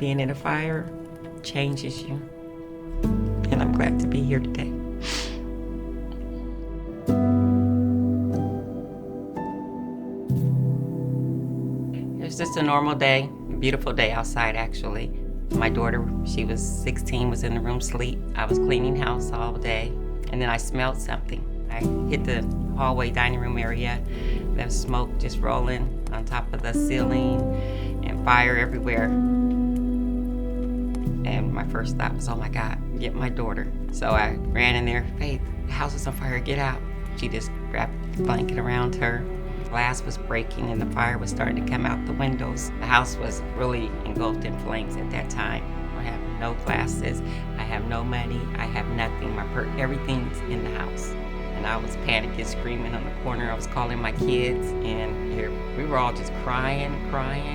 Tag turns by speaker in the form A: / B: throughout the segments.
A: being in a fire changes you. And I'm glad to be here today. It was just a normal day, a beautiful day outside actually. My daughter, she was 16, was in the room asleep. I was cleaning house all day, and then I smelled something. I hit the hallway dining room area. There was smoke just rolling on top of the ceiling and fire everywhere. And my first thought was, oh my God, get my daughter. So I ran in there, Faith, the house is on fire, get out. She just wrapped the blanket around her. Glass was breaking and the fire was starting to come out the windows. The house was really engulfed in flames at that time. I have no glasses, I have no money, I have nothing. Everything's in the house. And I was panicking, screaming on the corner. I was calling my kids, and we were all just crying,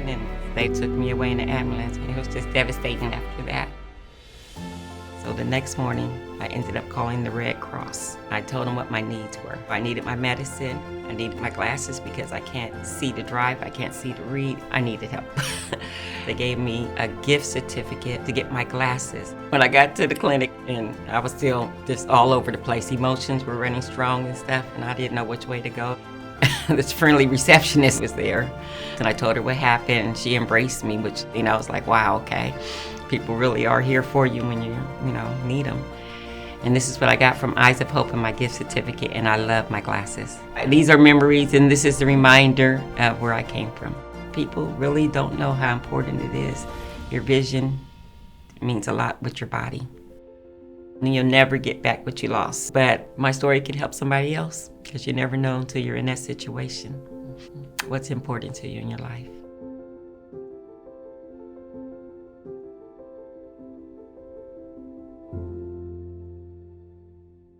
A: and they took me away in the ambulance. And it was just devastating after that. So the next morning, I ended up calling the Red Cross. I told them what my needs were. I needed my medicine, I needed my glasses because I can't see to drive, I can't see to read. I needed help. They gave me a gift certificate to get my glasses. When I got to the clinic, and I was still just all over the place. Emotions were running strong and stuff, and I didn't know which way to go. This friendly receptionist was there, and I told her what happened, and she embraced me, which, I was like, wow, okay. People really are here for you when you need them. And this is what I got from Eyes of Hope in my gift certificate, and I love my glasses. These are memories, and this is the reminder of where I came from. People really don't know how important it is. Your vision means a lot with your body. And you'll never get back what you lost. But my story can help somebody else, because you never know until you're in that situation what's important to you in your life.